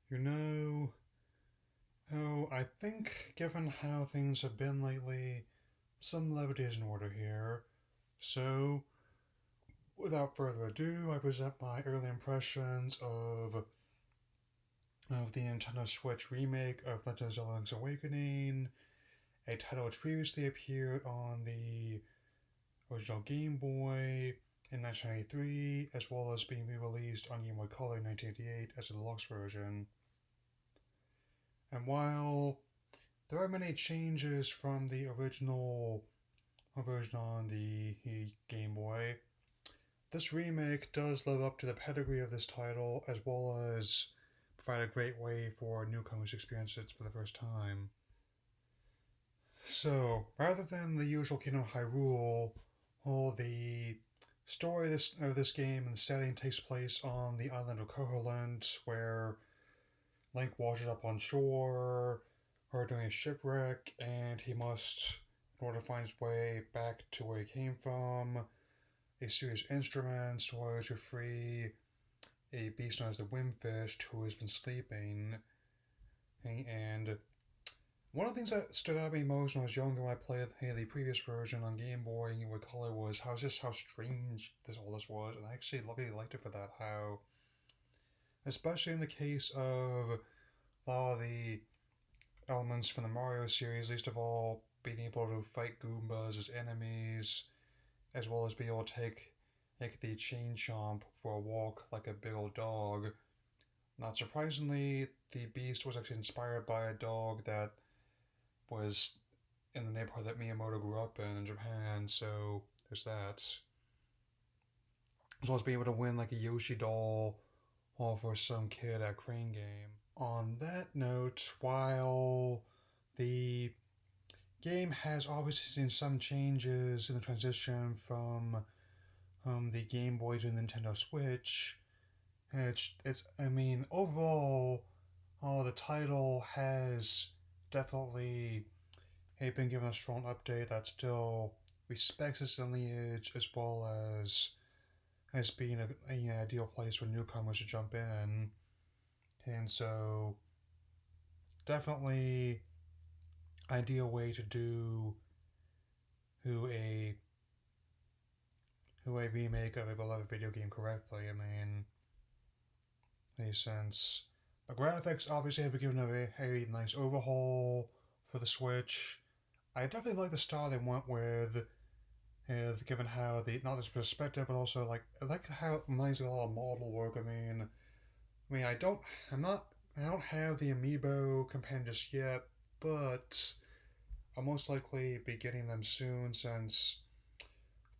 You know, I think given how things have been lately, some levity is in order here. So, without further ado, I present my early impressions of the Nintendo Switch remake of Legend of Zelda Link's Awakening, a title which previously appeared on the original Game Boy in 1993, as well as being re-released on Game Boy Color in 1988 as a deluxe version. And while there are many changes from the original version on the Game Boy, this remake does live up to the pedigree of this title as well as provide a great way for newcomers to experience it for the first time. So, rather than the usual Kingdom of Hyrule, the story of this game and the setting takes place on the island of Koholint, where Link washes up on shore or during a shipwreck, and he must, in order to find his way back to where he came from, a series of instruments in order to free a beast known as the Windfish who has been sleeping. And one of the things that stood out to me most when I was younger when I played the previous version on Game Boy and Game Boy Color was how strange all this was, and I actually really liked it for that. How, especially in the case of a lot of the elements from the Mario series, least of all being able to fight Goombas as enemies, as well as be able to take the chain chomp for a walk like a big old dog. Not surprisingly, the beast was actually inspired by a dog that was in the neighborhood that Miyamoto grew up in Japan, so there's that. As well as being able to win like a Yoshi doll all for some kid at Crane Game. On that note, while the game has obviously seen some changes in the transition from the Game Boy to the Nintendo Switch, overall, the title has definitely been given a strong update that still respects its lineage as well as being an ideal place for newcomers to jump in. And so, definitely ideal way to do who a who a remake of a beloved video game correctly. In a sense, the graphics obviously have been given a nice overhaul for the Switch. I definitely like the style they went with, given how the not just perspective, but also I like how it reminds me a lot of model work. I don't, I don't have the amiibo companion just yet, but I'll most likely be getting them soon since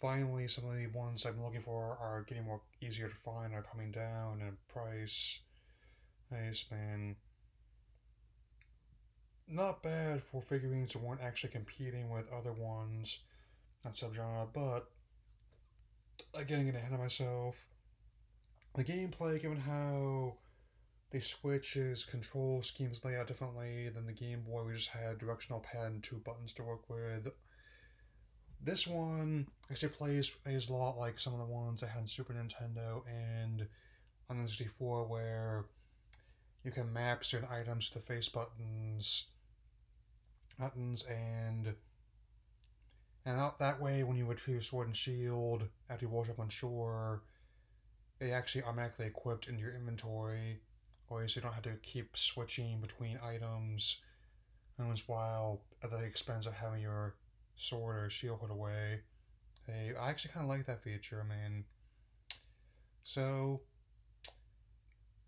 finally some of the ones I'm looking for are getting more easier to find, are coming down in price. Nice man. Not bad for figurines that weren't actually competing with other ones that subgenre, but getting ahead of myself. The gameplay, given how the Switch's control schemes lay out differently than the Game Boy, we just had directional pad and two buttons to work with. This one actually plays a lot like some of the ones I had on Super Nintendo and on the 64, where you can map certain items to the face buttons, and out that way when you retrieve Sword and Shield after you wash up on shore, it actually automatically equipped in your inventory, or so you don't have to keep switching between items while at the expense of having your sword or shield put away. I actually kind of like that feature, man. So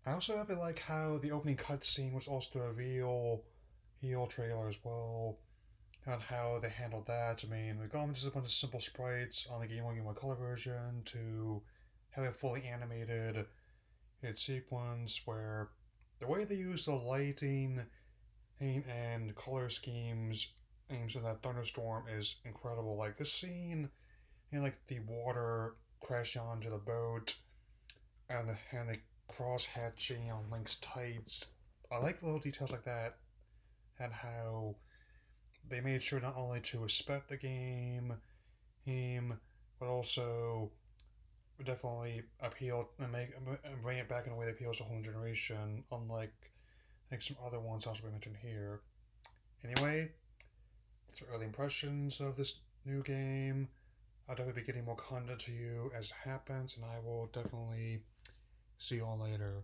I also really like how the opening cutscene was also the reveal heel trailer as well, and how they handled that. We've gone just a bunch of simple sprites on the Game Boy Color version to have a fully animated sequence where the way they use the lighting and color schemes aims in that thunderstorm is incredible. Like this scene and like the water crashing onto the boat and the cross hatching on Link's tights. I like little details like that and how they made sure not only to respect the game, but also definitely appeal and bring it back in a way that appeals to a whole generation. Unlike like some other ones also we mentioned here. Anyway, that's early impressions of this new game. I'll definitely be getting more content to you as it happens, and I will definitely see you all later.